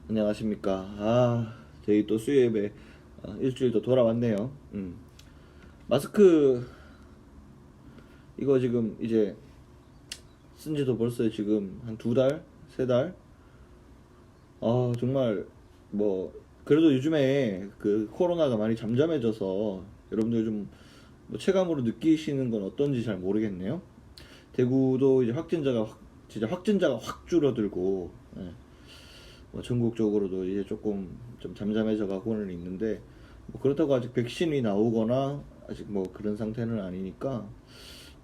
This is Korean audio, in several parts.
안녕하십니까. 저희 또 수요예배 일주일 또 돌아왔네요. 마스크 이거 지금 이제 쓴 지도 벌써 지금 한 2달, 3달. 정말 뭐 그래도 요즘에 그 코로나가 많이 잠잠해져서 여러분들 좀뭐 체감으로 느끼시는 건 어떤지 잘 모르겠네요. 대구도 이제 진짜 확진자가 확 줄어들고, 뭐 전국적으로도 이제 조금 좀 잠잠해져 가고는 있는데, 뭐 그렇다고 아직 백신이 나오거나 아직 뭐 그런 상태는 아니니까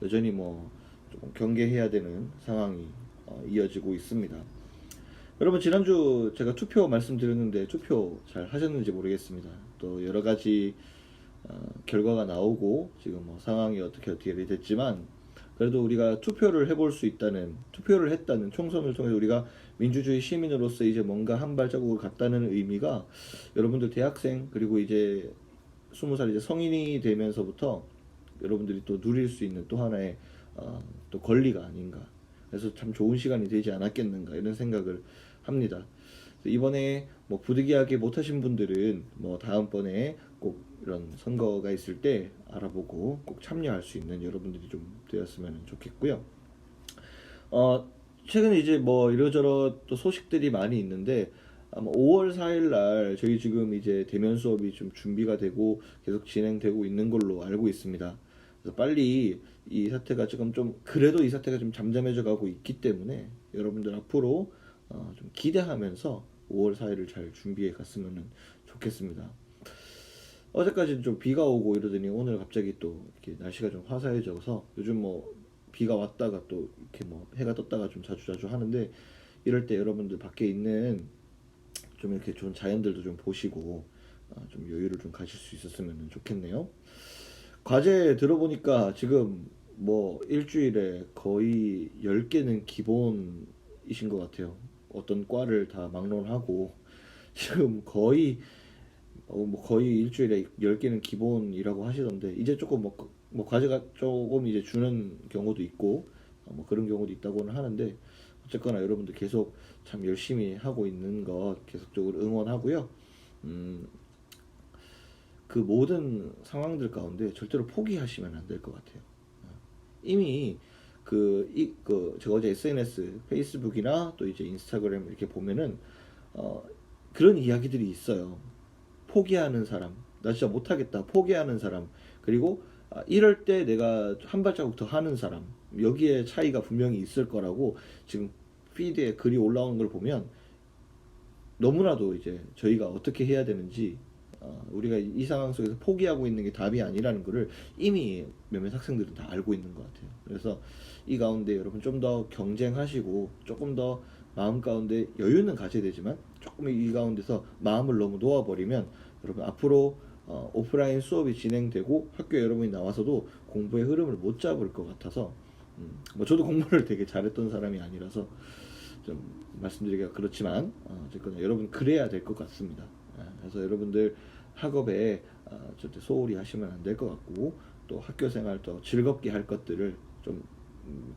여전히 뭐 조금 경계해야 되는 상황이 이어지고 있습니다. 여러분, 지난주 제가 투표 말씀드렸는데 투표 잘 하셨는지 모르겠습니다. 또 여러 가지 결과가 나오고 지금 뭐 상황이 어떻게 됐지만, 그래도 우리가 투표를 했다는, 총선을 통해서 우리가 민주주의 시민으로서 이제 뭔가 한 발자국을 갔다는 의미가 여러분들 대학생, 그리고 이제 20살 이제 성인이 되면서부터 여러분들이 또 누릴 수 있는 또 하나의 또 권리가 아닌가. 그래서 참 좋은 시간이 되지 않았겠는가 이런 생각을 합니다. 이번에 뭐 부득이하게 못하신 분들은 뭐 다음번에 꼭 이런 선거가 있을 때 알아보고 꼭 참여할 수 있는 여러분들이 좀 되었으면 좋겠고요. 최근에 이제 뭐 이러저러 또 소식들이 많이 있는데, 아마 5월 4일 날 저희 지금 이제 대면 수업이 좀 준비가 되고 계속 진행되고 있는 걸로 알고 있습니다. 그래서 빨리 이 사태가 지금 좀, 그래도 이 사태가 좀 잠잠해져 가고 있기 때문에 여러분들 앞으로 좀 기대하면서 5월 4일을 잘 준비해 갔으면 좋겠습니다. 어제까지는 좀 비가 오고 이러더니 오늘 갑자기 또 이렇게 날씨가 좀 화사해져서, 요즘 뭐 비가 왔다가 또 이렇게 뭐 해가 떴다가 좀 자주 하는데, 이럴 때 여러분들 밖에 있는 좀 이렇게 좋은 자연들도 좀 보시고 좀 여유를 좀 가질 수 있었으면 좋겠네요. 과제 들어보니까 지금 뭐 일주일에 거의 10개는 기본이신 것 같아요. 어떤 과를 다 막론하고 지금 뭐 거의 일주일에 10개는 기본이라고 하시던데, 이제 조금 뭐 과제가 조금 이제 주는 경우도 있고 뭐 그런 경우도 있다고는 하는데, 어쨌거나 여러분들 계속 참 열심히 하고 있는 것 계속적으로 응원하고요. 음, 그 모든 상황들 가운데 절대로 포기하시면 안 될 것 같아요. 이미 제가 어제 SNS, 페이스북이나 또 이제 인스타그램 이렇게 보면은 그런 이야기들이 있어요. 포기하는 사람, 나 진짜 못하겠다, 포기하는 사람, 그리고 이럴 때 내가 한 발자국 더 하는 사람, 여기에 차이가 분명히 있을 거라고 지금 피드에 글이 올라오는 걸 보면 너무나도 이제 저희가 어떻게 해야 되는지, 우리가 이 상황 속에서 포기하고 있는 게 답이 아니라는 것을 이미 몇몇 학생들은 다 알고 있는 것 같아요. 그래서 이 가운데 여러분 좀 더 경쟁하시고 조금 더 마음 가운데 여유는 가져야 되지만, 조금 이 가운데서 마음을 너무 놓아버리면 여러분 앞으로 오프라인 수업이 진행되고 학교에 여러분이 나와서도 공부의 흐름을 못 잡을 것 같아서, 뭐 저도 공부를 되게 잘했던 사람이 아니라서 좀 말씀드리기가 그렇지만, 어쨌거나 여러분 그래야 될 것 같습니다. 그래서 여러분들 학업에 절대 소홀히 하시면 안 될 것 같고, 또 학교 생활 더 즐겁게 할 것들을 좀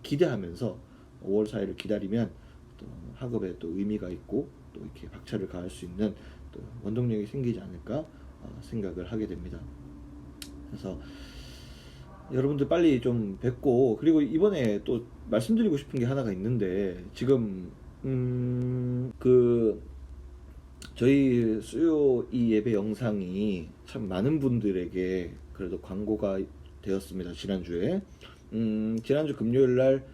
기대하면서 5월 4일을 기다리면 또 학업에 또 의미가 있고 또 이렇게 박차를 가할 수 있는 또 원동력이 생기지 않을까 생각을 하게 됩니다. 그래서 여러분들 빨리 좀 뵙고, 그리고 이번에 또 말씀드리고 싶은 게 하나가 있는데, 지금 저희 수요 이 예배 영상이 참 많은 분들에게 그래도 광고가 되었습니다. 지난주에 지난주 금요일 날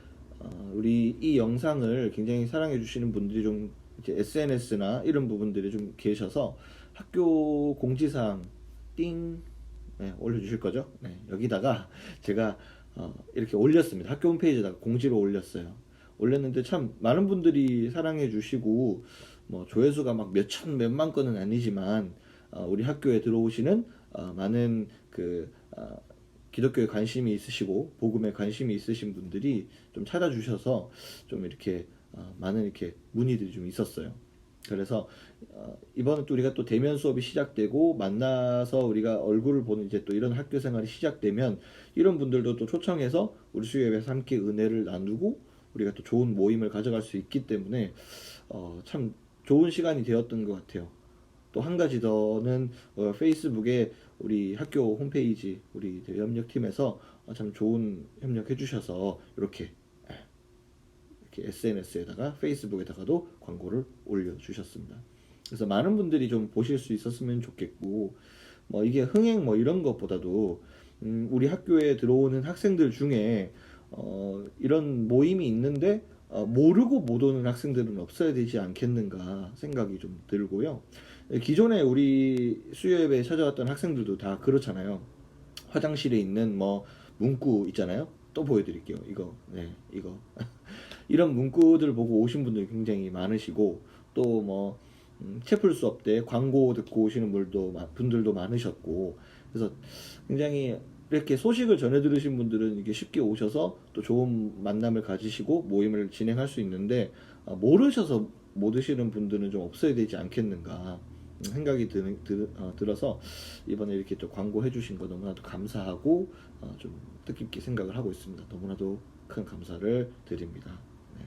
우리 이 영상을 굉장히 사랑해 주시는 분들이 좀 이제 SNS나 이런 부분들이 좀 계셔서 학교 공지사항 띵, 네, 올려주실 거죠? 네, 여기다가 제가 이렇게 올렸습니다. 학교 홈페이지에다가 공지로 올렸어요. 올렸는데 참 많은 분들이 사랑해 주시고, 뭐 조회수가 막 몇천 몇만 건은 아니지만 우리 학교에 들어오시는 많은 기독교에 관심이 있으시고 복음에 관심이 있으신 분들이 좀 찾아주셔서 좀 이렇게 많은 이렇게 문의들이 좀 있었어요. 그래서 이번에 또 우리가 또 대면 수업이 시작되고 만나서 우리가 얼굴을 보는 이제 또 이런 학교 생활이 시작되면, 이런 분들도 또 초청해서 우리 수요예배에서 함께 은혜를 나누고 우리가 또 좋은 모임을 가져갈 수 있기 때문에 참 좋은 시간이 되었던 것 같아요. 또 한 가지 더는 페이스북에 우리 학교 홈페이지 우리 협력팀에서 참 좋은 협력해 주셔서 이렇게 SNS에다가 페이스북에다가도 광고를 올려주셨습니다. 그래서 많은 분들이 좀 보실 수 있었으면 좋겠고, 뭐 이게 흥행 뭐 이런 것보다도 우리 학교에 들어오는 학생들 중에 이런 모임이 있는데 모르고 못 오는 학생들은 없어야 되지 않겠는가 생각이 좀 들고요. 기존에 우리 수요예배에 찾아왔던 학생들도 다 그렇잖아요. 화장실에 있는 뭐 문구 있잖아요. 또 보여드릴게요. 이거, 네, 이거. 이런 문구들 보고 오신 분들이 굉장히 많으시고, 또 뭐 채플 수업 때 광고 듣고 오시는 분들도 많으셨고, 그래서 굉장히 이렇게 소식을 전해 들으신 분들은 이게 쉽게 오셔서 또 좋은 만남을 가지시고 모임을 진행할 수 있는데, 모르셔서 못 오시는 분들은 좀 없어야 되지 않겠는가 생각이 들어서 이번에 이렇게 또 광고해 주신 거 너무나도 감사하고 좀 뜻깊게 생각을 하고 있습니다. 너무나도 큰 감사를 드립니다. 네.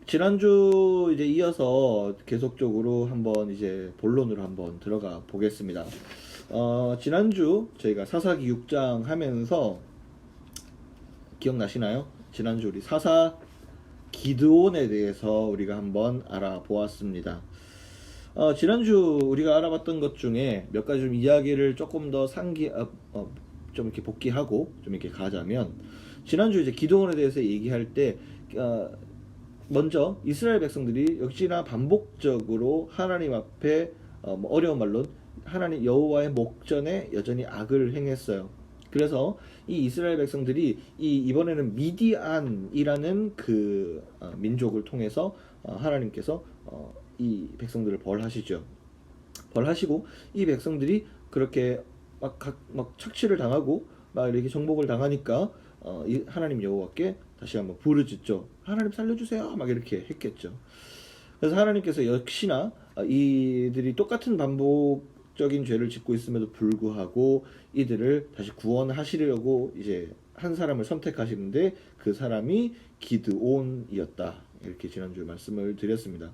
지난주 이제 이어서 계속적으로 한번 이제 본론으로 한번 들어가 보겠습니다. 지난주 저희가 사사기 6장 하면서 기억나시나요? 지난주 우리 사사 기드온에 대해서 우리가 한번 알아보았습니다. 지난주 우리가 알아봤던 것 중에 몇 가지 좀 이야기를 조금 더 좀 이렇게 복귀하고 좀 이렇게 가자면, 지난주 이제 기드온에 대해서 얘기할 때 먼저 이스라엘 백성들이 역시나 반복적으로 하나님 앞에 뭐 어려운 말로 하나님 여호와의 목전에 여전히 악을 행했어요. 그래서 이 이스라엘 백성들이 이번에는 미디안이라는 그 민족을 통해서 하나님께서 이 백성들을 벌하시죠. 벌하시고 이 백성들이 그렇게 막 착취를 당하고 막 이렇게 정복을 당하니까 하나님 여호와께 다시 한번 부르짖죠. 하나님 살려주세요. 막 이렇게 했겠죠. 그래서 하나님께서 역시나 이들이 똑같은 반복적인 죄를 짓고 있음에도 불구하고 이들을 다시 구원하시려고 이제 한 사람을 선택하시는데, 그 사람이 기드온이었다. 이렇게 지난주에 말씀을 드렸습니다.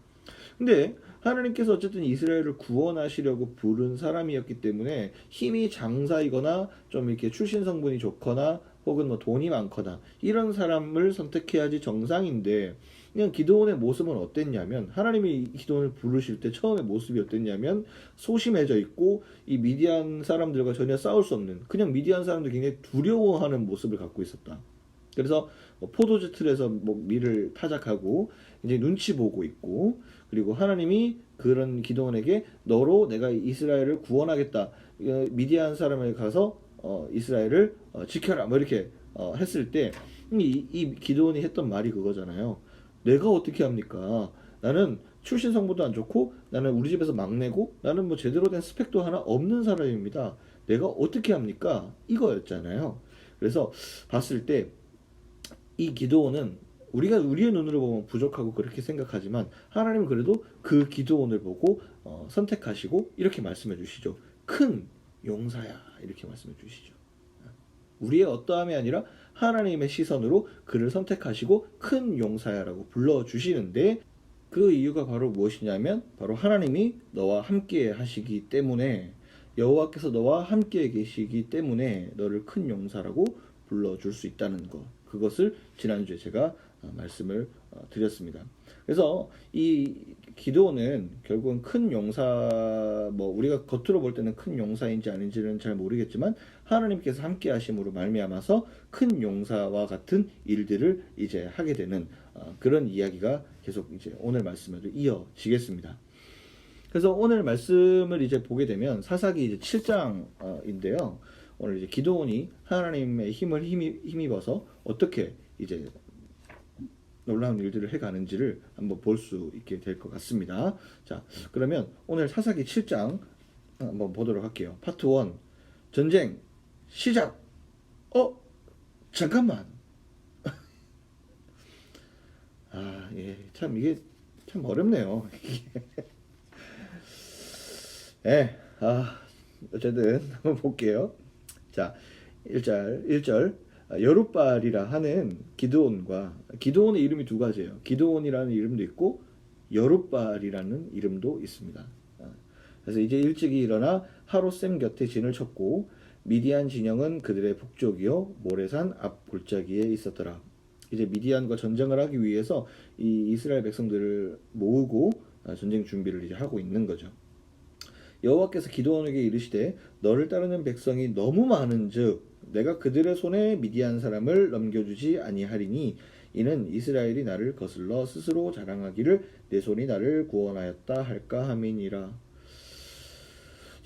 근데 하나님께서 어쨌든 이스라엘을 구원하시려고 부른 사람이었기 때문에 힘이 장사이거나 좀 이렇게 출신 성분이 좋거나 혹은 뭐 돈이 많거나 이런 사람을 선택해야지 정상인데, 그냥 기드온의 모습은 어땠냐면, 하나님이 기드온을 부르실 때 처음의 모습이 어땠냐면 소심해져 있고 이 미디안 사람들과 전혀 싸울 수 없는, 그냥 미디안 사람들이 굉장히 두려워하는 모습을 갖고 있었다. 그래서 포도주 틀에서 뭐 밀을 타작하고 이제 눈치 보고 있고, 그리고 하나님이 그런 기드온에게 너로 내가 이스라엘을 구원하겠다, 미디안 사람에게 가서 이스라엘을 지켜라 뭐 이렇게 했을 때 이 기드온이 했던 말이 그거잖아요. 내가 어떻게 합니까? 나는 출신 성분도 안 좋고 나는 우리 집에서 막내고 나는 뭐 제대로 된 스펙도 하나 없는 사람입니다. 내가 어떻게 합니까? 이거였잖아요. 그래서 봤을 때 이 기드온은 우리가 우리의 눈으로 보면 부족하고 그렇게 생각하지만 하나님은 그래도 그 기드온을 보고 선택하시고 이렇게 말씀해 주시죠. 큰 용사야, 이렇게 말씀해 주시죠. 우리의 어떠함이 아니라 하나님의 시선으로 그를 선택하시고 큰 용사야라고 불러주시는데, 그 이유가 바로 무엇이냐면 바로 하나님이 너와 함께 하시기 때문에, 여호와께서 너와 함께 계시기 때문에 너를 큰 용사라고 불러줄 수 있다는 것, 그것을 지난주에 제가 말씀을 드렸습니다. 그래서 이 기드온은 결국은 큰 용사, 뭐 우리가 겉으로 볼 때는 큰 용사인지 아닌지는 잘 모르겠지만 하나님께서 함께 하심으로 말미암아서 큰 용사와 같은 일들을 이제 하게 되는 그런 이야기가 계속 이제 오늘 말씀에도 이어지겠습니다. 그래서 오늘 말씀을 이제 보게 되면 사사기 이제 7장인데요. 오늘 이제 기드온이 하나님의 힘을 힘입어서 어떻게 이제 놀라운 일들을 해가는지를 한번 볼 수 있게 될 것 같습니다. 자, 그러면 오늘 사사기 7장 한번 보도록 할게요. 파트 1, 전쟁 시작. 잠깐만. 예, 참 이게 참 어렵네요. 예, 어쨌든 한번 볼게요. 자, 1절 여룻발이라 하는 기드온의 이름이 두 가지예요. 기드온이라는 이름도 있고 여룻발이라는 이름도 있습니다. 그래서 이제 일찍이 일어나 하롯셈 곁에 진을 쳤고 미디안 진영은 그들의 북쪽이요 모레산 앞 골짜기에 있었더라. 이제 미디안과 전쟁을 하기 위해서 이 이스라엘 백성들을 모으고 전쟁 준비를 이제 하고 있는 거죠. 여호와께서 기드온에게 이르시되 너를 따르는 백성이 너무 많은즉 내가 그들의 손에 미디안 사람을 넘겨주지 아니하리니 이는 이스라엘이 나를 거슬러 스스로 자랑하기를 내 손이 나를 구원하였다 할까 함이니라.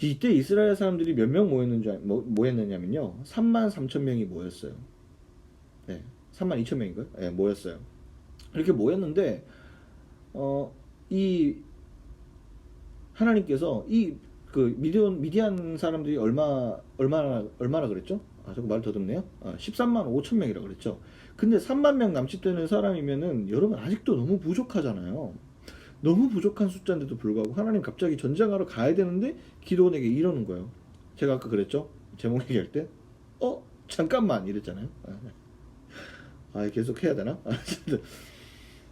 이때 이스라엘 사람들이 몇 명 모였느냐면요 33,000명이 모였어요. 네, 32,000명인가요? 네, 모였어요. 이렇게 모였는데 이 하나님께서 이 그 미디안 사람들이 얼마나 그랬죠? 저거 말 더듬네요. 13만 5천 명이라 그랬죠. 근데 3만 명 남짓 되는 사람이면은 여러분 아직도 너무 부족하잖아요. 너무 부족한 숫자인데도 불구하고 하나님 갑자기 전쟁하러 가야 되는데 기드온에게 이러는 거예요. 제가 아까 그랬죠? 제목 얘기할 때 잠깐만 이랬잖아요. 계속 해야 되나?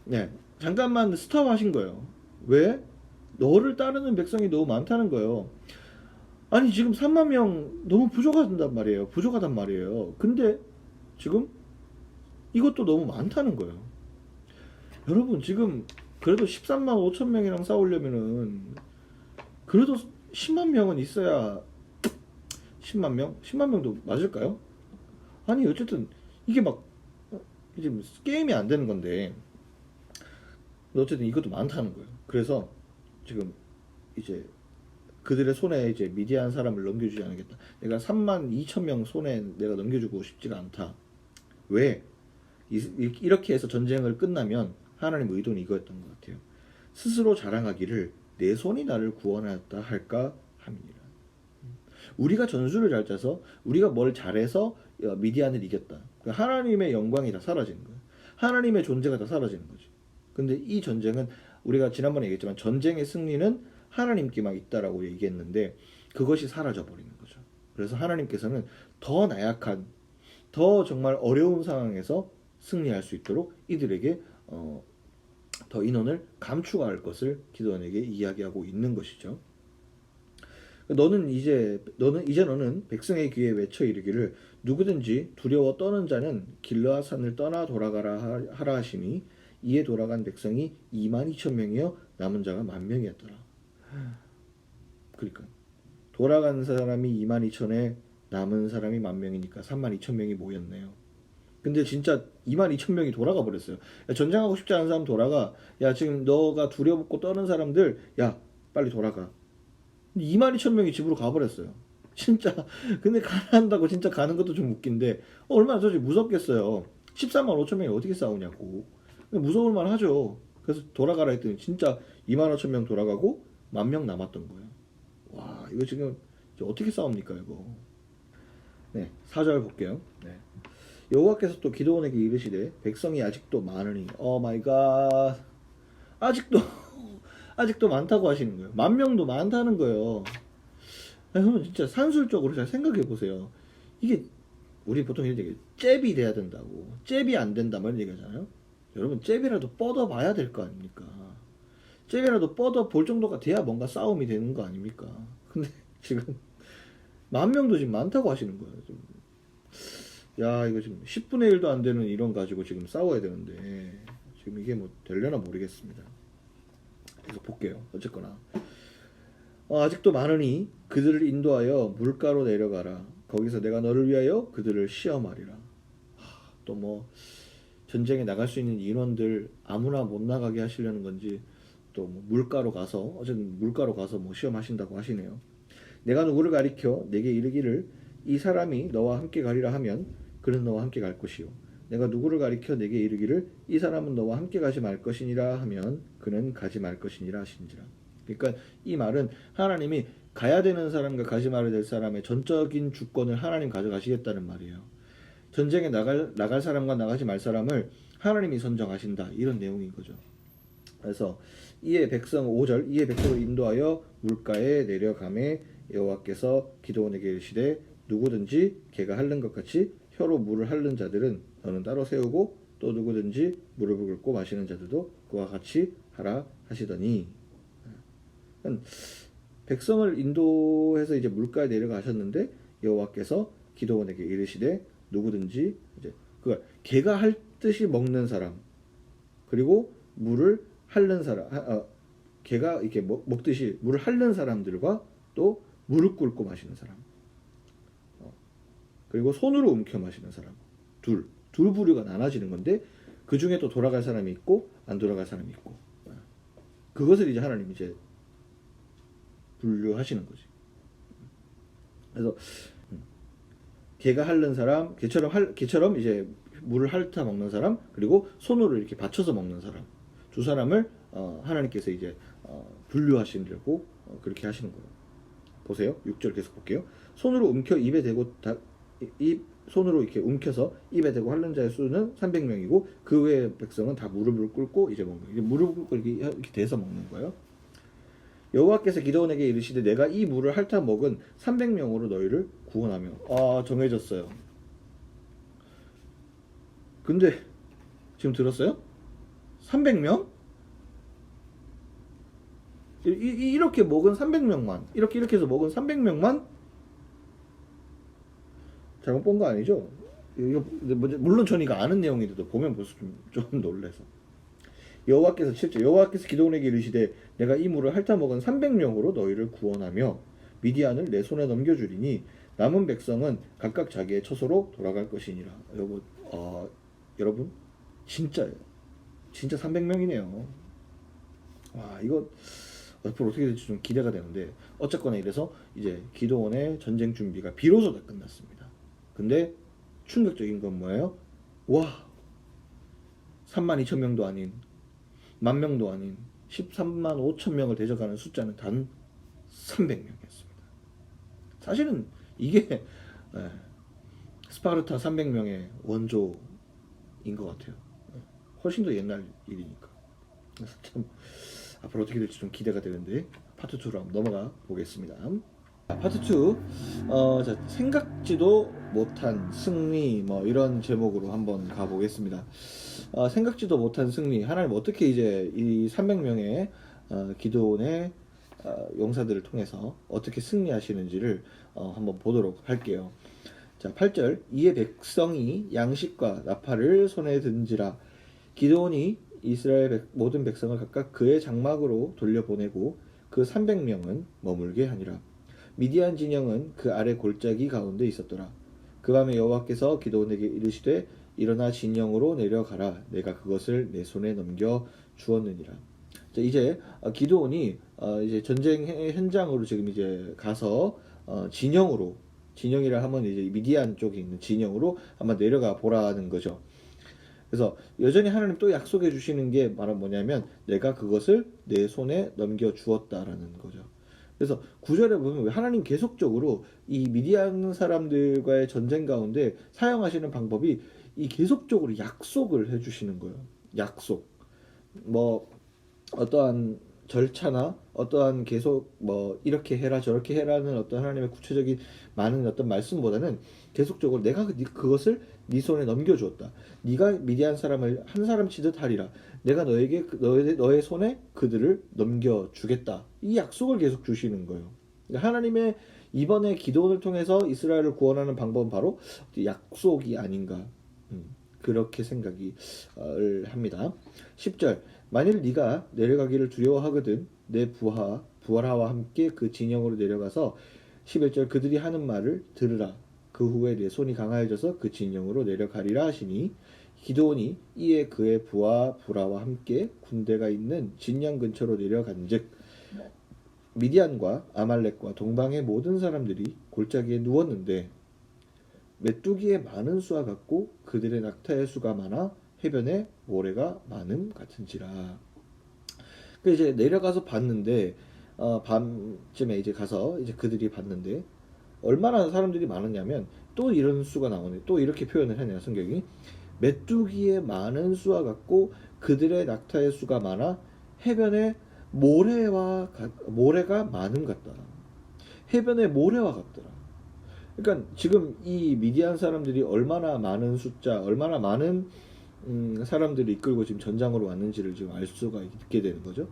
네, 잠깐만 스톱 하신 거예요. 왜? 너를 따르는 백성이 너무 많다는 거예요. 아니 지금 3만 명 너무 부족하단 말이에요. 근데 지금 이것도 너무 많다는 거예요. 여러분 지금 그래도 13만 5천 명이랑 싸우려면은 그래도 10만 명은 있어야 10만 명? 10만 명도 맞을까요? 아니 어쨌든 이게 막 이제 게임이 안 되는 건데 어쨌든 이것도 많다는 거예요. 그래서 지금 이제 그들의 손에 이제 미디안 사람을 넘겨주지 않겠다. 내가 3만 2천 명 손에 내가 넘겨주고 싶지가 않다. 왜? 이렇게 해서 전쟁을 끝나면 하나님 의도는 이거였던 것 같아요. 스스로 자랑하기를 내 손이 나를 구원하였다 할까 함이니라. 우리가 전술을 잘 짜서 우리가 뭘 잘해서 미디안을 이겼다. 하나님의 영광이 다 사라지는 거예요. 하나님의 존재가 다 사라지는 거지. 근데 이 전쟁은 우리가 지난번에 얘기했지만 전쟁의 승리는 하나님께만 있다라고 얘기했는데 그것이 사라져 버리는 거죠. 그래서 하나님께서는 더 나약한, 더 정말 어려운 상황에서 승리할 수 있도록 이들에게 더 인원을 감축할 것을 기드온에게 이야기하고 있는 것이죠. 너는 백성의 귀에 외쳐 이르기를 누구든지 두려워 떠는 자는 길르앗산을 떠나 돌아가라 하라 하시니 이에 돌아간 백성이 22,000명이요 남은 자가 10,000명이었더라. 그러니까 돌아간 사람이 22,000에 남은 사람이 10,000명이니까 32,000명이 모였네요. 근데 진짜 22,000명이 돌아가 버렸어요. 야, 전쟁하고 싶지 않은 사람 돌아가. 야 지금 너가 두려워먹고 떠는 사람들 야 빨리 돌아가. 22,000명이 집으로 가버렸어요. 진짜. 근데 가난한다고 진짜 가는 것도 좀 웃긴데 얼마나 솔직히 무섭겠어요. 14만 5천 명이 어떻게 싸우냐고. 무서울 만하죠. 그래서 돌아가라 했더니 진짜 25,000명 돌아가고 10,000명 남았던 거예요. 와 이거 지금 어떻게 싸웁니까 이거. 네 4절 볼게요. 네. 여호와께서 또 기드온에게 이르시되 백성이 아직도 많으니 마이 갓 아직도 많다고 하시는 거예요. 10,000명도 많다는 거예요. 그러면 진짜 산술적으로 잘 생각해 보세요. 이게 우리 보통 이런 얘기 잽이 돼야 된다고. 잽이 안 된다면 얘기하잖아요. 여러분 잽이라도 뻗어 봐야 될 거 아닙니까? 잽이라도 뻗어 볼 정도가 돼야 뭔가 싸움이 되는 거 아닙니까? 근데 지금 10,000명도 지금 많다고 하시는 거예요. 지금. 야 이거 지금 10분의 1도 안 되는 이론 가지고 지금 싸워야 되는데 지금 이게 뭐 되려나 모르겠습니다. 그래서 볼게요. 어쨌거나 아직도 많으니 그들을 인도하여 물가로 내려가라. 거기서 내가 너를 위하여 그들을 시험하리라. 또 뭐 전쟁에 나갈 수 있는 인원들 아무나 못 나가게 하시려는 건지 또 뭐 물가로 가서 어쨌든 물가로 가서 뭐 시험하신다고 하시네요. 내가 누구를 가리켜 내게 이르기를 이 사람이 너와 함께 가리라 하면 그는 너와 함께 갈 것이요 내가 누구를 가리켜 내게 이르기를 이 사람은 너와 함께 가지 말 것이니라 하면 그는 가지 말 것이니라 하신지라. 그러니까 이 말은 하나님이 가야 되는 사람과 가지 말아야 될 사람의 전적인 주권을 하나님 가져가시겠다는 말이에요. 전쟁에 나갈 사람과 나가지 말 사람을 하나님이 선정하신다 이런 내용인 거죠. 그래서 이에 백성 5절 이에 백성을 인도하여 물가에 내려가매 여호와께서 기드온에게 이르시되 누구든지 걔가 하는 것 같이 혀로 물을 핥는 자들은 너는 따로 세우고 또 누구든지 무릎을 꿇고 마시는 자들도 그와 같이 하라 하시더니 백성을 인도해서 이제 물가에 내려가셨는데 여호와께서 기드온에게 이르시되 누구든지 이제 개가 핥듯이 먹는 사람 그리고 물을 핥는 사람 개가 이렇게 먹듯이 물을 핥는 사람들과 또 무릎 꿇고 마시는 사람 그리고 손으로 움켜 마시는 사람 둘 부류가 나눠지는 건데 그 중에 또 돌아갈 사람이 있고 안 돌아갈 사람이 있고 그것을 이제 하나님 이제 분류하시는 거지. 그래서 개가 핥는 사람, 개처럼 이제 물을 핥아 먹는 사람, 그리고 손으로 이렇게 받쳐서 먹는 사람 두 사람을 하나님께서 이제 분류하시려고 그렇게 하시는 거예요. 보세요. 6절 계속 볼게요. 손으로 움켜 입에 대고 손으로 이렇게 움켜서 입에 대고 핥는 자의 수는 300명이고 그 외의 백성은 다 무릎을 꿇고 이제 먹는 거예요. 무릎을 꿇고 이렇게 대서 먹는 거예요. 여호와께서 기드온에게 이르시되 내가 이 물을 핥아 먹은 300명으로 너희를 구원하며 정해졌어요. 근데 지금 들었어요? 300명? 이렇게 먹은 300명만 이렇게 해서 먹은 300명만 잘못 본 거 아니죠? 물론 전 이거 아는 내용인데도 보면 볼수록 좀 놀래서 여호와께서 7절 여호와께서 기드온에게 이르시되 내가 이 물을 핥아 먹은 300명으로 너희를 구원하며 미디안을 내 손에 넘겨주리니 남은 백성은 각각 자기의 처소로 돌아갈 것이니라. 여러분 진짜예요. 진짜 300명이네요. 와 이거 앞으로 어떻게 될지 좀 기대가 되는데 어쨌거나 이래서 이제 기드온의 전쟁 준비가 비로소 다 끝났습니다. 근데 충격적인 건 뭐예요? 와 32,000명도 아닌 10,000명도 아닌 13만 5천 명을 대적하는 숫자는 단 300명이었습니다. 사실은 이게 스파르타 300명의 원조인 것 같아요. 훨씬 더 옛날 일이니까. 그래서 참 앞으로 어떻게 될지 좀 기대가 되는데 파트 2로 한번 넘어가 보겠습니다. 파트 2 자, 생각지도 못한 승리 뭐 이런 제목으로 한번 가보겠습니다. 생각지도 못한 승리 하나님 어떻게 이제 이 300명의 기드온의 용사들을 통해서 어떻게 승리하시는지를 한번 보도록 할게요. 자 8절 이에 백성이 양식과 나팔을 손에 든지라 기드온이 이스라엘 모든 백성을 각각 그의 장막으로 돌려보내고 그 300명은 머물게 하니라. 미디안 진영은 그 아래 골짜기 가운데 있었더라. 그 밤에 여호와께서 기드온에게 이르시되 일어나 진영으로 내려가라. 내가 그것을 내 손에 넘겨 주었느니라. 자, 이제 기드온이 이제 전쟁 현장으로 지금 이제 가서 진영이라 하면 이제 미디안 쪽에 있는 진영으로 한번 내려가 보라는 거죠. 그래서 여전히 하나님 또 약속해 주시는 게 말은 뭐냐면 내가 그것을 내 손에 넘겨 주었다라는 거죠. 그래서 9절에 보면 하나님 계속적으로 이 미디안 사람들과의 전쟁 가운데 사용하시는 방법이 이 계속적으로 약속을 해주시는 거예요. 약속. 뭐 어떠한 절차나 어떠한 계속 뭐 이렇게 해라 저렇게 해라는 어떤 하나님의 구체적인 많은 어떤 말씀보다는 계속적으로 내가 그것을 네 손에 넘겨주었다. 네가 미디안 사람을 한 사람 치듯 하리라. 내가 너에게 너의 손에 그들을 넘겨주겠다. 이 약속을 계속 주시는 거예요. 하나님의 이번에 기도를 통해서 이스라엘을 구원하는 방법은 바로 약속이 아닌가 그렇게 생각이 합니다. 10절 만일 네가 내려가기를 두려워하거든 내 부하와 함께 그 진영으로 내려가서 11절 그들이 하는 말을 들으라. 그 후에 내 손이 강하여져서 그 진영으로 내려가리라 하시니 기드온이 이에 그의 부하와 함께 군대가 있는 진영 근처로 내려간즉 미디안과 아말렉과 동방의 모든 사람들이 골짜기에 누웠는데 메뚜기의 많은 수와 같고 그들의 낙타의 수가 많아 해변에 모래가 많음 같은지라. 그 이제 내려가서 봤는데 밤쯤에 이제 가서 이제 그들이 봤는데 얼마나 사람들이 많았냐면 또 이런 수가 나오네. 또 이렇게 표현을 하네요 성경이. 메뚜기의 많은 수와 같고 그들의 낙타의 수가 많아 해변에 모래가 많음 같다. 해변에 모래와 같더라. 그러니까 지금 이 미디안 사람들이 얼마나 많은 숫자, 얼마나 많은 사람들을 이끌고 지금 전장으로 왔는지를 지금 알 수가 있게 되는 거죠.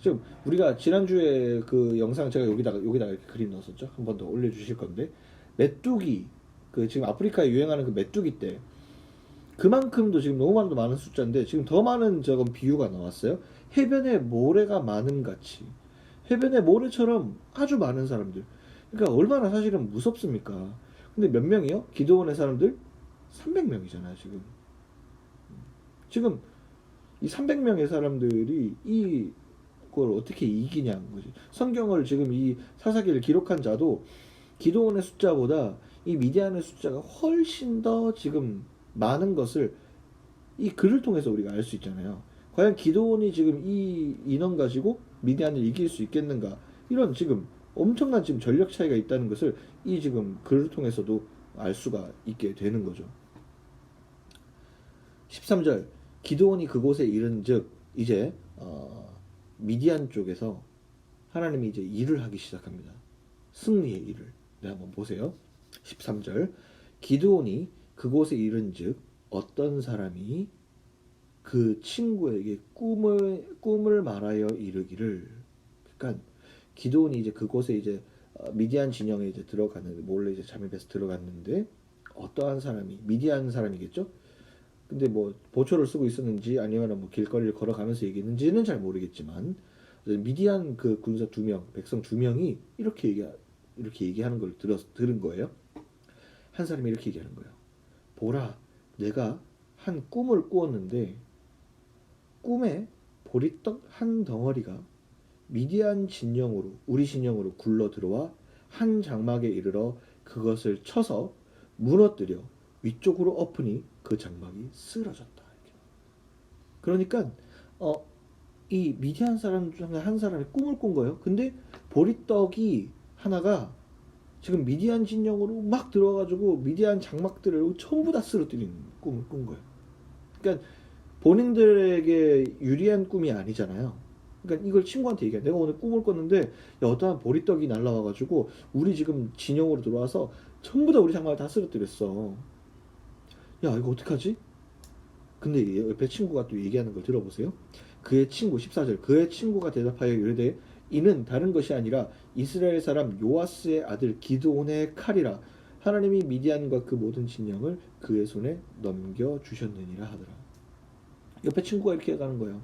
지금 우리가 지난주에 그 영상 제가 여기다가 이렇게 그림 넣었었죠. 한 번 더 올려주실 건데 메뚜기 그 지금 아프리카에 유행하는 그 메뚜기 때 그만큼도 지금 너무 많은 숫자인데 지금 더 많은 저건 비유가 나왔어요. 해변에 모래가 많은 같이 해변에 모래처럼 아주 많은 사람들. 그러니까 얼마나 사실은 무섭습니까? 근데 몇 명이요? 기도원의 사람들 300명이잖아요 지금. 지금 이 300명의 사람들이 이걸 어떻게 이기냐는 거지. 성경을 지금 이 사사기를 기록한 자도 기도원의 숫자보다 이 미디안의 숫자가 훨씬 더 지금 많은 것을 이 글을 통해서 우리가 알 수 있잖아요. 과연 기도원이 지금 이 인원 가지고 미디안을 이길 수 있겠는가? 이런 지금 엄청난 지금 전력 차이가 있다는 것을 이 지금 글을 통해서도 알 수가 있게 되는 거죠. 13절 기도원이 그곳에 이른즉 이제 미디안 쪽에서 하나님이 이제 일을 하기 시작합니다. 승리의 일을. 네, 한번 보세요. 13절 기드온이 그곳에 이른즉 어떤 사람이 그 친구에게 꿈을 말하여 이르기를. 그러니까 기드온이 이제 그곳에 이제 미디안 진영에 이제 들어갔는데 몰래 이제 잠입해서 들어갔는데 어떠한 사람이 미디안 사람이겠죠? 근데 뭐 보초를 쓰고 있었는지 아니면 뭐 길거리를 걸어가면서 얘기했는지는 잘 모르겠지만 미디안 그 군사 2명, 백성 2명이 이렇게 얘기하는 걸 들은 거예요. 한 사람이 이렇게 얘기하는 거예요. 보라, 내가 한 꿈을 꾸었는데 꿈에 보리떡 한 덩어리가 미디안 진영으로 우리 진영으로 굴러 들어와 한 장막에 이르러 그것을 쳐서 무너뜨려 위쪽으로 엎으니 그 장막이 쓰러졌다. 그러니까 이 미디안 사람 중에 한 사람이 꿈을 꾼 거예요. 근데 보리떡이 하나가 지금 미디안 진영으로 막 들어와가지고 미디안 장막들을 전부 다 쓰러뜨리는 꿈을 꾼 거예요. 그러니까 본인들에게 유리한 꿈이 아니잖아요. 그러니까 이걸 친구한테 얘기해. 내가 오늘 꿈을 꿨는데 야, 어떠한 보리떡이 날라와가지고 우리 지금 진영으로 들어와서 전부 다 우리 장막을 다 쓰러뜨렸어. 야, 이거 어떡하지? 근데 옆에 친구가 또 얘기하는 걸 들어보세요. 그의 친구 14절 그의 친구가 대답하여 이르되 이는 다른 것이 아니라 이스라엘 사람 요아스의 아들 기드온의 칼이라. 하나님이 미디안과 그 모든 진영을 그의 손에 넘겨주셨느니라 하더라. 옆에 친구가 이렇게 얘기하는 거예요.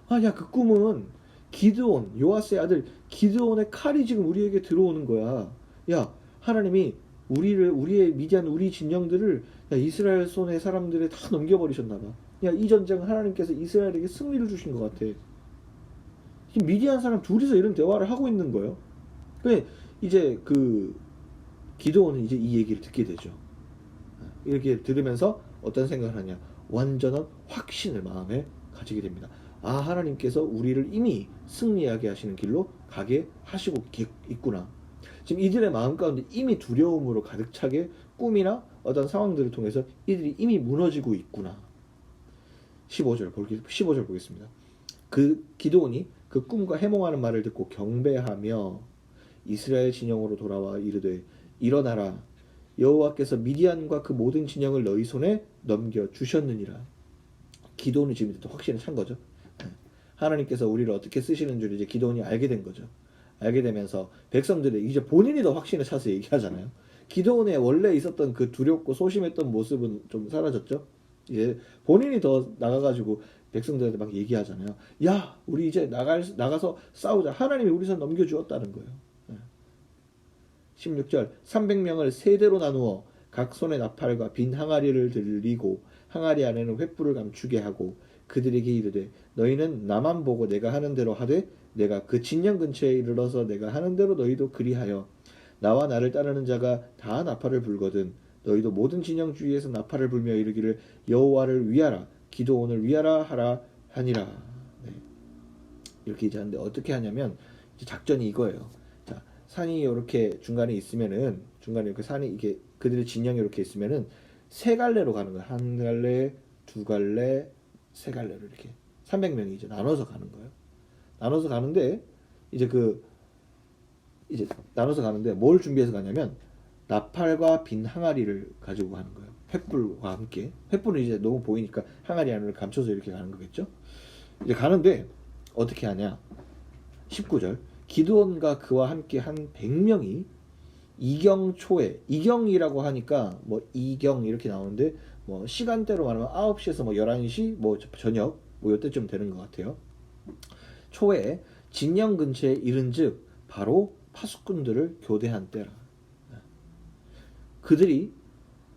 아, 야, 그 꿈은 기드온, 요아스의 아들 기드온의 칼이 지금 우리에게 들어오는 거야. 야, 하나님이 우리의 미디안, 우리 진영들을 야, 이스라엘 손에 사람들에 다 넘겨버리셨나봐. 야, 이 전쟁은 하나님께서 이스라엘에게 승리를 주신 것 같아. 미디안 사람 둘이서 이런 대화를 하고 있는 거예요. 근데 이제 그 기드온은 이제 이 얘기를 듣게 되죠. 이렇게 들으면서 어떤 생각을 하냐? 완전한 확신을 마음에 가지게 됩니다. 아, 하나님께서 우리를 이미 승리하게 하시는 길로 가게 하시고 있구나. 지금 이들의 마음 가운데 이미 두려움으로 가득 차게 꿈이나 어떤 상황들을 통해서 이들이 이미 무너지고 있구나. 15절 보겠습니다. 그 기드온이 그 꿈과 해몽하는 말을 듣고 경배하며 이스라엘 진영으로 돌아와 이르되 일어나라. 여호와께서 미디안과 그 모든 진영을 너희 손에 넘겨 주셨느니라. 기드온이 지금 또 확신을 찬 거죠. 하나님께서 우리를 어떻게 쓰시는 줄 이제 기드온이 알게 된 거죠. 알게 되면서 백성들이 이제 본인이 더 확신을 차서 얘기하잖아요. 기드온의 원래 있었던 그 두렵고 소심했던 모습은 좀 사라졌죠. 이제 본인이 더 나가가지고 백성들한테 막 얘기하잖아요. 야, 우리 이제 나가서 싸우자. 하나님이 우리 손 넘겨주었다는 거예요. 16절 300명을 세 대로 나누어 각 손에 나팔과 빈 항아리를 들리고 항아리 안에는 횃불을 감추게 하고 그들에게 이르되 너희는 나만 보고 내가 하는 대로 하되 내가 그 진영 근처에 이르러서 내가 하는 대로 너희도 그리하여 나와 나를 따르는 자가 다 나팔을 불거든 너희도 모든 진영 주위에서 나팔을 불며 이르기를 여호와를 위하라 기드온을 위하라 하라 하니라. 네. 이렇게 이제 하는데 어떻게 하냐면 이제 작전이 이거예요. 자, 산이 이렇게 중간에 있으면은 중간에 이렇게 산이 이게 그들의 진영이 이렇게 있으면은 세 갈래로 가는 거예요. 한 갈래, 두 갈래, 세 갈래로 이렇게 300명이 이제 나눠서 가는 거예요. 나눠서 가는데 이제 나눠서 가는데 뭘 준비해서 가냐면 나팔과 빈 항아리를 가지고 가는 거예요. 횃불과 함께. 횃불은 이제 너무 보이니까 항아리 안을 감춰서 이렇게 가는 거겠죠. 이제 가는데 어떻게 하냐. 19절. 기드온과 그와 함께 한 100명이 이경 초에, 이경이라고 하니까 뭐 이경 이렇게 나오는데 뭐 시간대로 말하면 9시에서 뭐 11시 뭐 저녁 뭐 요때쯤 되는 것 같아요. 초에 진영 근처에 이른즉 바로 파수꾼들을 교대한 때라. 그들이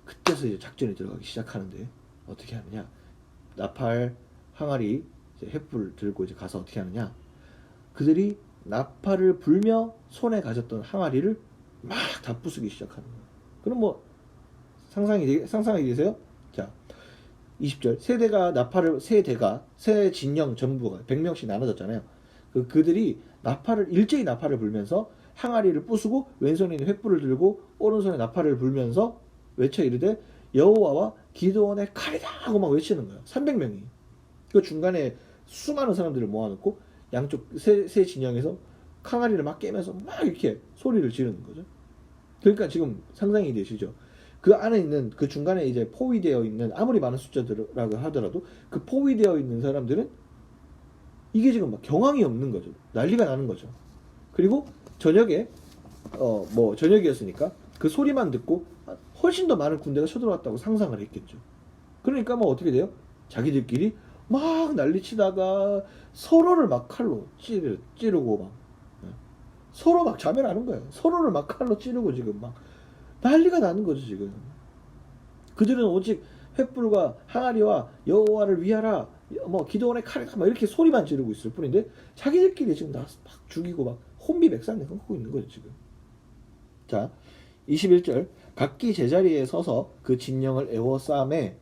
그때서 이제 작전이 들어가기 시작하는데 어떻게 하느냐. 나팔 항아리 이제 횃불 들고 이제 가서 어떻게 하느냐. 그들이 나팔을 불며 손에 가졌던 항아리를 막 다 부수기 시작하는 거예요. 그럼 뭐 상상이 되세요? 자, 20절. 세 진영 전부가 100명씩 나눠졌잖아요. 그들이 일제히 나팔을 불면서 항아리를 부수고 왼손에 있는 횃불을 들고 오른손에 나팔을 불면서 외쳐 이르되 여호와와 기드온의 칼이다 하고 막 외치는 거예요. 300명이. 그 중간에 수많은 사람들을 모아놓고 양쪽 세 진영에서 항아리를 막 깨면서 막 이렇게 소리를 지르는 거죠. 그러니까 지금 상상이 되시죠? 그 안에 있는 그 중간에 이제 포위되어 있는 아무리 많은 숫자들이라고 하더라도 그 포위되어 있는 사람들은 이게 지금 막 경황이 없는 거죠. 난리가 나는 거죠. 그리고 저녁에 뭐 저녁이었으니까 그 소리만 듣고 훨씬 더 많은 군대가 쳐들어왔다고 상상을 했겠죠. 그러니까 뭐 어떻게 돼요? 자기들끼리 막 난리치다가 서로를 막 칼로 찌르고 막 서로 막 자멸하는 거예요. 서로를 막 칼로 찌르고 지금 막 난리가 나는 거죠 지금. 그들은 오직 횃불과 항아리와 여호와를 위하라 뭐 기도원의 칼이다 막 이렇게 소리만 지르고 있을 뿐인데 자기들끼리 지금 다 막 죽이고 막 혼비백산을 끊고 있는 거죠 지금. 자 21절. 각기 제자리에 서서 그 진영을 에워싸매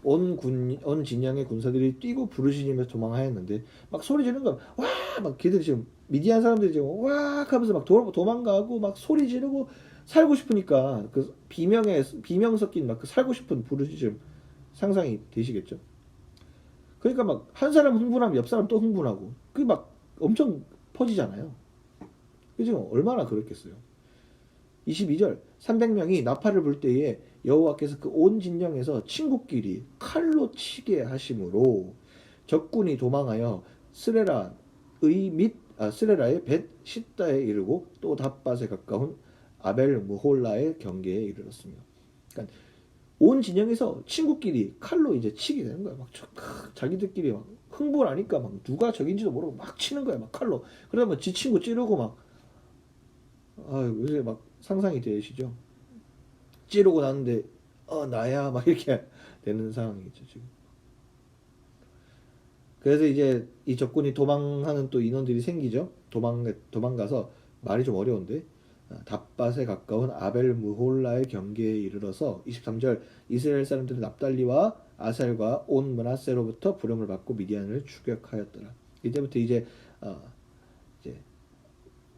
온 진영의 군사들이 뛰고 부르짖으며 도망하였는데 막 소리 지르는 거 와 막 걔들이 지금 미디안 사람들이 지금 와 하면서 막 도망가고 막 소리 지르고 살고 싶으니까 그 비명 섞인 막 그 살고 싶은 부르짖음 상상이 되시겠죠? 그러니까 막 한 사람 흥분하면 옆 사람 또 흥분하고 그게 막 엄청 퍼지잖아요. 그 지금 얼마나 그렇겠어요. 22절. 300명이 나팔을 불 때에 여호와께서 그 온 진영에서 친구끼리 칼로 치게 하심으로 적군이 도망하여 스레라의 벳 시다에 이르고 또 답밭에 가까운 아벨 무홀라의 경계에 이르렀으며. 그러니까 온 진영에서 친구끼리 칼로 이제 치게 되는 거야. 막 자기들끼리 막 흥분하니까 막 누가 적인지도 모르고 막 치는 거야. 막 칼로. 그러면 지 친구 찌르고 막 요새 막 상상이 되시죠? 찌르고 나는데 나야 막 이렇게 되는 상황이죠 지금. 그래서 이제 이 적군이 도망하는 또 인원들이 생기죠. 도망가서 말이 좀 어려운데 답밭에 가까운 아벨 무홀라의 경계에 이르러서 23절. 이스라엘 사람들은 납달리와 아셀과 온 므낫세로부터 부름을 받고 미디안을 추격하였더라. 이때부터 이제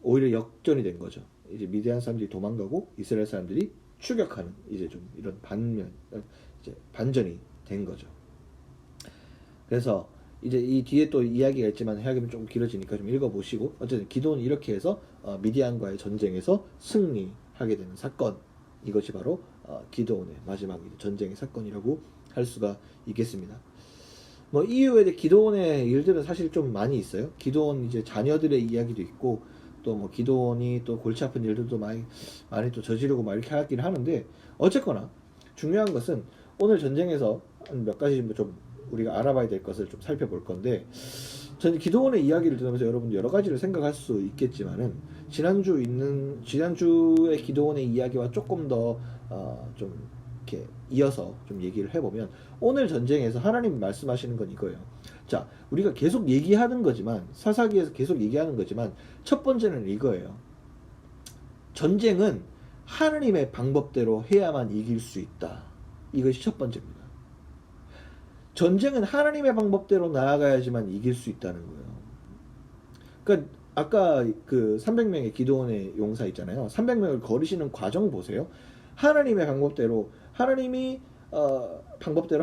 오히려 역전이 된 거죠. 이제 미디안 사람들이 도망가고 이스라엘 사람들이 추격하는 이제 좀 이런 반전이 된 거죠. 그래서 이제 이 뒤에 또 이야기가 있지만 이야기는 조금 길어지니까 좀 읽어보시고 어쨌든 기도는 이렇게 해서 미디안과의 전쟁에서 승리하게 되는 사건, 이것이 바로 기도원의 마지막 전쟁의 사건이라고 할 수가 있겠습니다. 뭐 이후에 기도원의 일들은 사실 좀 많이 있어요. 기도원 이제 자녀들의 이야기도 있고 또 뭐 기도원이 또 골치 아픈 일들도 많이 또 저지르고 막 이렇게 하긴 하는데 어쨌거나 중요한 것은 오늘 전쟁에서 몇 가지 좀 우리가 알아봐야 될 것을 좀 살펴볼 건데, 저는 기도원의 이야기를 들으면서 여러분 여러 가지를 생각할 수 있겠지만은 지난주의 기도원의 이야기와 조금 더 좀 이렇게 이어서 좀 얘기를 해보면 오늘 전쟁에서 하나님 말씀하시는 건 이거예요. 자, 우리가 계속 얘기하는 거지만 사사기에서 계속 얘기하는 거지만 첫 번째는 이거예요. 전쟁은 하나님의 방법대로 해야만 이길 수 있다. 이것이 첫 번째입니다. 전쟁은 하나님의 방법대로 나아가야지만 이길 수 있다는 거예요. 그러니까 아까 그 300명의 기도원의 용사 있잖아요. 300명을 거르시는 과정 보세요. 하나님의 방법대로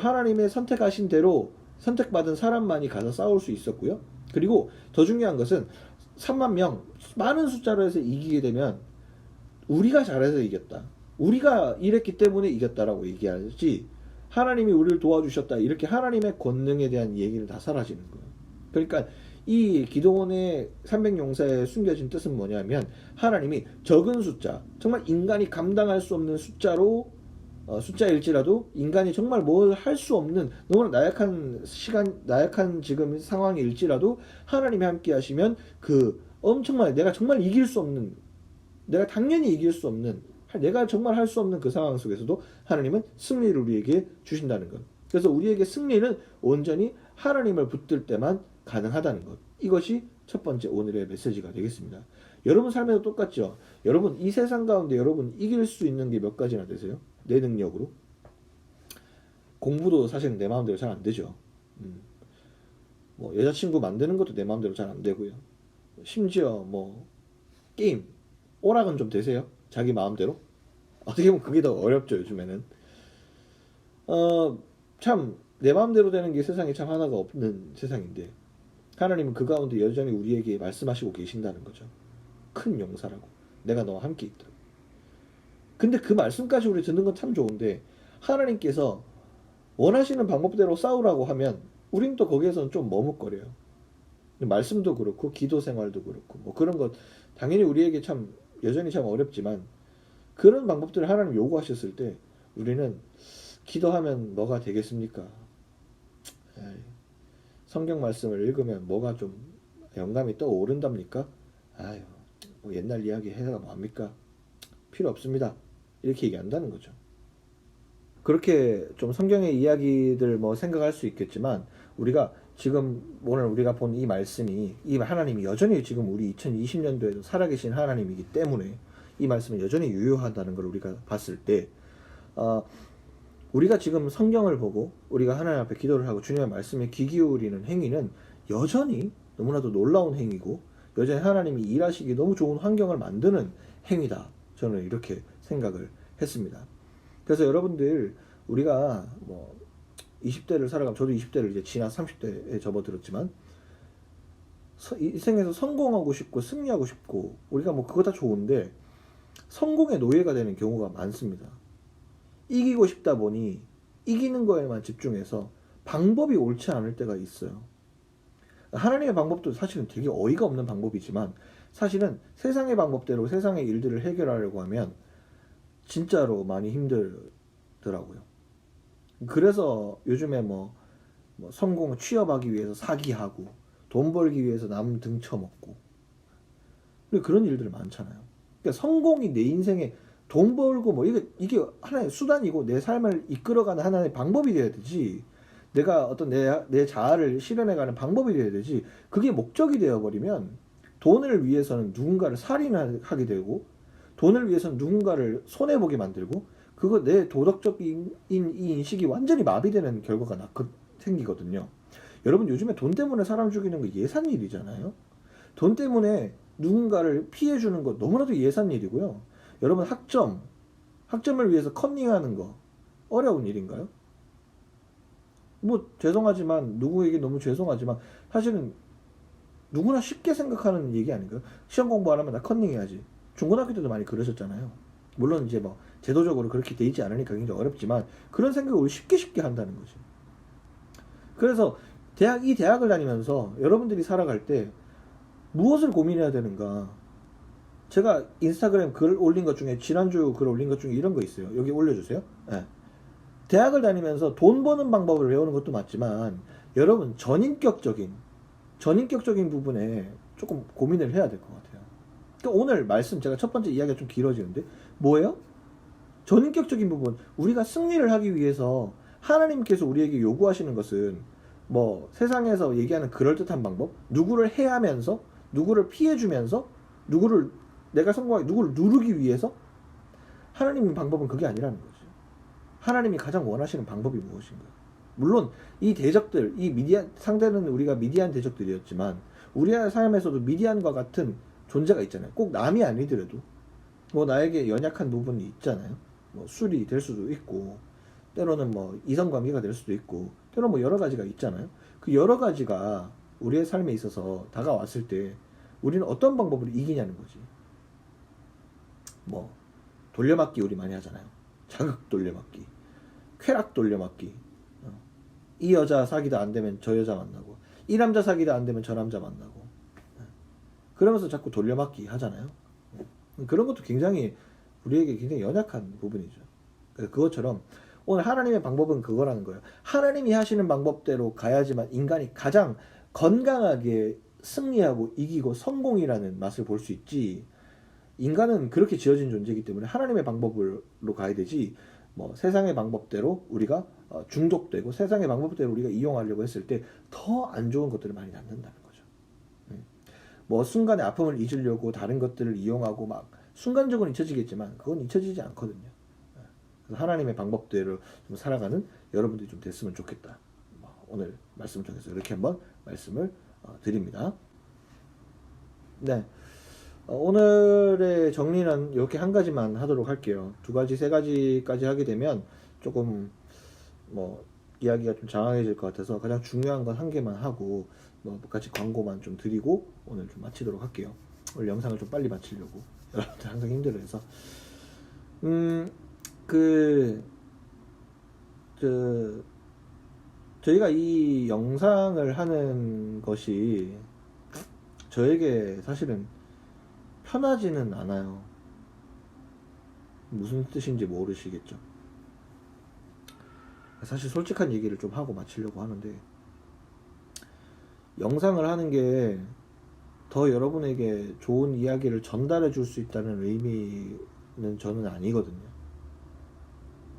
하나님의 선택하신 대로 선택받은 사람만이 가서 싸울 수 있었고요. 그리고 더 중요한 것은 3만 명 많은 숫자로 해서 이기게 되면 우리가 잘해서 이겼다. 우리가 이랬기 때문에 이겼다라고 얘기하지 하나님이 우리를 도와주셨다 이렇게 하나님의 권능에 대한 얘기는 다 사라지는 거예요. 그러니까 이 기도원의 300용사의 숨겨진 뜻은 뭐냐면 하나님이 적은 숫자, 정말 인간이 감당할 수 없는 숫자로 숫자일지라도 인간이 정말 뭘 할 수 없는 너무나 나약한 시간, 나약한 지금 상황일지라도 하나님이 함께 하시면 그 엄청난 내가 정말 이길 수 없는 내가 당연히 이길 수 없는 내가 정말 할 수 없는 그 상황 속에서도 하나님은 승리를 우리에게 주신다는 것. 그래서 우리에게 승리는 온전히 하나님을 붙들 때만 가능하다는 것. 이것이 첫 번째 오늘의 메시지가 되겠습니다. 여러분 삶에도 똑같죠. 여러분 이 세상 가운데 여러분 이길 수 있는 게 몇 가지나 되세요? 내 능력으로. 공부도 사실은 내 마음대로 잘 안 되죠. 뭐 여자친구 만드는 것도 내 마음대로 잘 안 되고요. 심지어 뭐 게임 오락은 좀 되세요? 자기 마음대로? 어떻게 보면 그게 더 어렵죠 요즘에는. 참 내 마음대로 되는 게 세상에 참 하나가 없는 세상인데 하나님은 그 가운데 여전히 우리에게 말씀하시고 계신다는 거죠. 큰 용사라고. 내가 너와 함께 있다. 근데 그 말씀까지 우리 듣는 건 참 좋은데 하나님께서 원하시는 방법대로 싸우라고 하면 우린 또 거기에서는 좀 머뭇거려요. 말씀도 그렇고 기도 생활도 그렇고 뭐 그런 것 당연히 우리에게 참 여전히 참 어렵지만 그런 방법들을 하나님 요구하셨을 때 우리는 기도하면 뭐가 되겠습니까? 에이, 성경 말씀을 읽으면 뭐가 좀 영감이 떠오른답니까? 아유, 뭐 옛날 이야기 해가 뭐합니까? 필요 없습니다. 이렇게 얘기한다는 거죠. 그렇게 좀 성경의 이야기들 뭐 생각할 수 있겠지만 우리가 지금 오늘 우리가 본 이 말씀이 이 하나님이 여전히 지금 우리 2020년도에도 살아계신 하나님이기 때문에 이 말씀은 여전히 유효하다는 걸 우리가 봤을 때 우리가 지금 성경을 보고 우리가 하나님 앞에 기도를 하고 주님의 말씀에 귀 기울이는 행위는 여전히 너무나도 놀라운 행위고 여전히 하나님이 일하시기 너무 좋은 환경을 만드는 행위다. 저는 이렇게 생각을 했습니다. 그래서 여러분들 우리가 뭐 20대를 살아가면 저도 20대를 이제 지나 30대에 접어들었지만 인생에서 성공하고 싶고 승리하고 싶고 우리가 뭐 그거 다 좋은데 성공의 노예가 되는 경우가 많습니다. 이기고 싶다 보니 이기는 거에만 집중해서 방법이 옳지 않을 때가 있어요. 하나님의 방법도 사실은 되게 어이가 없는 방법이지만 사실은 세상의 방법대로 세상의 일들을 해결하려고 하면 진짜로 많이 힘들더라고요. 그래서 요즘에 뭐 성공 취업하기 위해서 사기하고 돈 벌기 위해서 남 등쳐먹고 그런 일들 많잖아요. 그러니까 성공이 내 인생에 돈 벌고 뭐 이게 하나의 수단이고 내 삶을 이끌어가는 하나의 방법이 돼야 되지. 내가 어떤 내 자아를 실현해가는 방법이 돼야 되지. 그게 목적이 되어버리면 돈을 위해서는 누군가를 살인하게 되고 돈을 위해서는 누군가를 손해보게 만들고 그거 내 도덕적인 이 인식이 완전히 마비되는 결과가 생기거든요. 여러분 요즘에 돈 때문에 사람 죽이는 거 예산일이잖아요. 돈 때문에 누군가를 피해주는 거 너무나도 예산일이고요. 여러분 학점을 위해서 컨닝하는 거 어려운 일인가요? 뭐 죄송하지만 누구에게 너무 죄송하지만 사실은 누구나 쉽게 생각하는 얘기 아닌가요? 시험 공부 안 하면 나 컨닝해야지. 중고등학교 때도 많이 그러셨잖아요. 물론 이제 뭐 제도적으로 그렇게 돼 있지 않으니까 굉장히 어렵지만 그런 생각을 쉽게 한다는 거지. 그래서 이 대학을 다니면서 여러분들이 살아갈 때 무엇을 고민해야 되는가? 제가 인스타그램 글 올린 것 중에 지난주 글 올린 것 중에 이런 거 있어요. 여기 올려주세요. 네. 대학을 다니면서 돈 버는 방법을 배우는 것도 맞지만 여러분 전인격적인 부분에 조금 고민을 해야 될 것 같아요. 그러니까 오늘 말씀 제가 첫 번째 이야기가 좀 길어지는데 뭐예요? 전인격적인 부분 우리가 승리를 하기 위해서 하나님께서 우리에게 요구하시는 것은 뭐 세상에서 얘기하는 그럴듯한 방법 누구를 해하면서 누구를 피해주면서 내가 성공하게 누구를 누르기 위해서 하나님의 방법은 그게 아니라는 거죠. 하나님이 가장 원하시는 방법이 무엇인가? 물론 이 대적들, 이 미디안 상대는 우리가 미디안 대적들이었지만 우리의 삶에서도 미디안과 같은 존재가 있잖아요. 꼭 남이 아니더라도 뭐 나에게 연약한 부분이 있잖아요. 뭐 술이 될 수도 있고 때로는 뭐 이성관계가 될 수도 있고 때로는 뭐 여러 가지가 있잖아요. 그 여러 가지가 우리의 삶에 있어서 다가왔을 때 우리는 어떤 방법으로 이기냐는 거지. 뭐 돌려막기 우리 많이 하잖아요. 자극 돌려막기, 쾌락 돌려막기. 이 여자 사귀다 안 되면 저 여자 만나고, 이 남자 사귀다 안 되면 저 남자 만나고, 그러면서 자꾸 돌려막기 하잖아요. 그런 것도 굉장히 우리에게 굉장히 연약한 부분이죠. 그것처럼 오늘 하나님의 방법은 그거라는 거예요. 하나님이 하시는 방법대로 가야지만 인간이 가장 건강하게 승리하고 이기고 성공이라는 맛을 볼 수 있지. 인간은 그렇게 지어진 존재이기 때문에 하나님의 방법으로 가야 되지, 뭐 세상의 방법대로 우리가 중독되고 세상의 방법대로 우리가 이용하려고 했을 때 더 안 좋은 것들을 많이 낳는다는 거죠. 뭐 순간의 아픔을 잊으려고 다른 것들을 이용하고 막 순간적으로 잊혀지겠지만 그건 잊혀지지 않거든요. 그래서 하나님의 방법대로 좀 살아가는 여러분들이 좀 됐으면 좋겠다. 오늘 말씀 통해서 이렇게 한번 말씀을 드립니다. 네. 오늘의 정리는 이렇게 한 가지만 하도록 할게요. 두 가지, 세 가지까지 하게 되면 조금 뭐 이야기가 좀 장황해질 것 같아서 가장 중요한 건 한 개만 하고 뭐 같이 광고만 좀 드리고 오늘 좀 마치도록 할게요. 오늘 영상을 좀 빨리 마치려고 여러분들 항상 힘들어해서 저희가 이 영상을 하는 것이 저에게 사실은 편하지는 않아요. 무슨 뜻인지 모르시겠죠. 사실 솔직한 얘기를 좀 하고 마치려고 하는데, 영상을 하는 게 더 여러분에게 좋은 이야기를 전달해 줄 수 있다는 의미는 저는 아니거든요.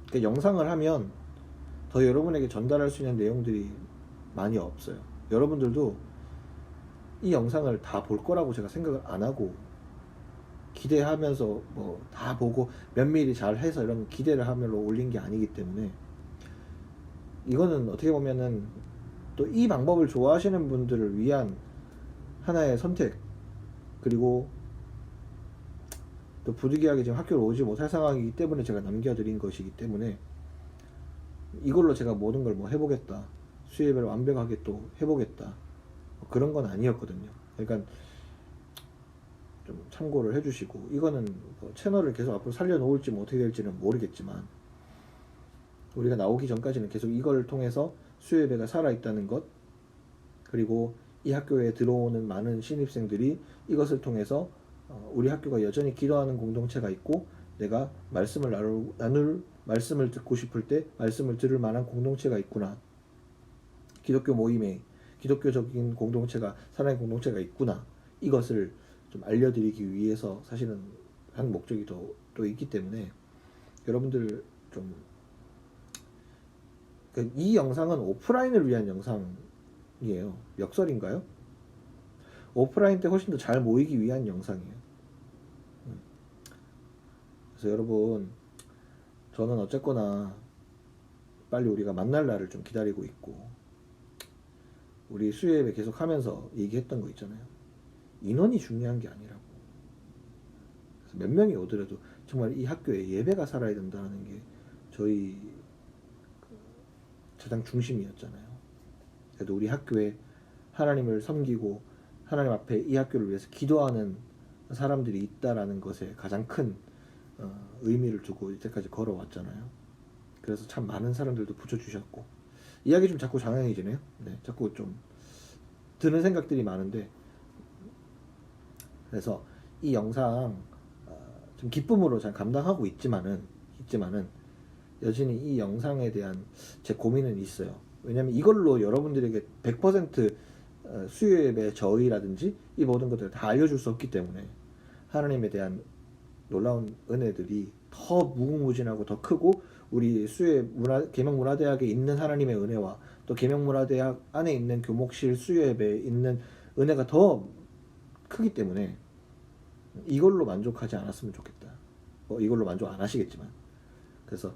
그러니까 영상을 하면 더 여러분에게 전달할 수 있는 내용들이 많이 없어요. 여러분들도 이 영상을 다 볼 거라고 제가 생각을 안 하고 기대하면서 뭐 다 보고 면밀히 잘 해서 이런 기대를 하면서 올린 게 아니기 때문에, 이거는 어떻게 보면은 또 이 방법을 좋아하시는 분들을 위한 하나의 선택, 그리고 또 부득이하게 지금 학교를 오지 못할 상황이기 때문에 제가 남겨드린 것이기 때문에, 이걸로 제가 모든 걸 뭐 해보겠다, 수예배를 완벽하게 또 해보겠다, 뭐 그런 건 아니었거든요. 그러니까 좀 참고를 해주시고, 이거는 뭐 채널을 계속 앞으로 살려놓을지 뭐 어떻게 될지는 모르겠지만, 우리가 나오기 전까지는 계속 이걸 통해서 수예배가 살아있다는 것, 그리고 이 학교에 들어오는 많은 신입생들이 이것을 통해서 우리 학교가 여전히 기도하는 공동체가 있고, 내가 말씀을 말씀을 듣고 싶을 때 말씀을 들을 만한 공동체가 있구나, 기독교 모임에 기독교적인 공동체가, 사랑의 공동체가 있구나, 이것을 좀 알려드리기 위해서 사실은 한 목적이 또 있기 때문에, 여러분들 좀 이 영상은 오프라인을 위한 영상이에요. 역설인가요? 오프라인 때 훨씬 더 잘 모이기 위한 영상이에요. 그래서 여러분, 저는 어쨌거나 빨리 우리가 만날 날을 좀 기다리고 있고, 우리 수요예배 계속 하면서 얘기했던 거 있잖아요. 인원이 중요한 게 아니라고. 그래서 몇 명이 오더라도 정말 이 학교에 예배가 살아야 된다는 게 저희 가장 중심이었잖아요. 그래도 우리 학교에 하나님을 섬기고 하나님 앞에 이 학교를 위해서 기도하는 사람들이 있다라는 것에 가장 큰 의미를 두고 이때까지 걸어왔잖아요. 그래서 참 많은 사람들도 붙여주셨고, 이야기 좀 자꾸 장황해지네요. 네, 자꾸 좀 드는 생각들이 많은데, 그래서 이 영상 좀 기쁨으로 잘 감당하고 있지만은 여전히 이 영상에 대한 제 고민은 있어요. 왜냐면 이걸로 여러분들에게 100% 수요예배 저희라든지 이 모든 것들을 다 알려줄 수 없기 때문에, 하나님에 대한 놀라운 은혜들이 더 무궁무진하고 더 크고, 우리 계명문화대학에 있는 하나님의 은혜와 또 계명문화대학 안에 있는 교목실 수요예배에 있는 은혜가 더 크기 때문에 이걸로 만족하지 않았으면 좋겠다. 이걸로 만족 안 하시겠지만, 그래서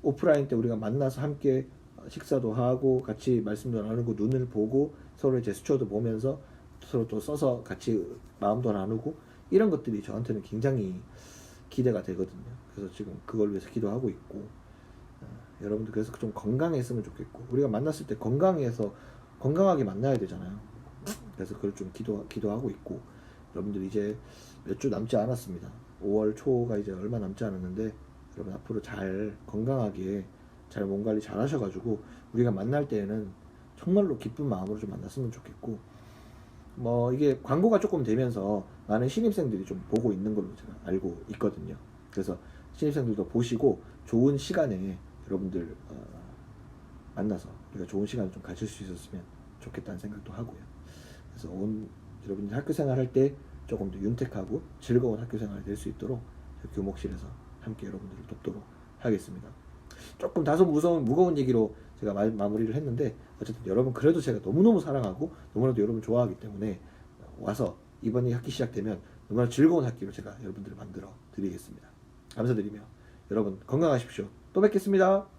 오프라인 때 우리가 만나서 함께 식사도 하고 같이 말씀도 나누고 눈을 보고 서로의 제스처도 보면서 서로 또 써서 같이 마음도 나누고, 이런 것들이 저한테는 굉장히 기대가 되거든요. 그래서 지금 그걸 위해서 기도하고 있고, 여러분들 그래서 좀 건강했으면 좋겠고, 우리가 만났을 때 건강하게 만나야 되잖아요. 그래서 그걸 좀 기도하고 있고, 여러분들 이제 몇 주 남지 않았습니다. 5월 초가 이제 얼마 남지 않았는데 여러분 앞으로 잘 건강하게 잘 몸 관리 잘 하셔가지고 우리가 만날 때에는 정말로 기쁜 마음으로 좀 만났으면 좋겠고, 뭐 이게 광고가 조금 되면서 많은 신입생들이 좀 보고 있는 걸로 제가 알고 있거든요. 그래서 신입생들도 보시고 좋은 시간에 여러분들 만나서 우리가 좋은 시간을 좀 가질 수 있었으면 좋겠다는 생각도 하고요. 그래서 여러분들 학교 생활할 때 조금 더 윤택하고 즐거운 학교 생활이 될 수 있도록 교목실에서 함께 여러분들을 돕도록 하겠습니다. 조금 다소 무거운 얘기로 제가 마무리를 했는데, 어쨌든 여러분 그래도 제가 너무너무 사랑하고 너무나도 여러분 좋아하기 때문에 와서 이번에 학기 시작되면 너무나 즐거운 학기로 제가 여러분들을 만들어 드리겠습니다. 감사드리며 여러분 건강하십시오. 또 뵙겠습니다.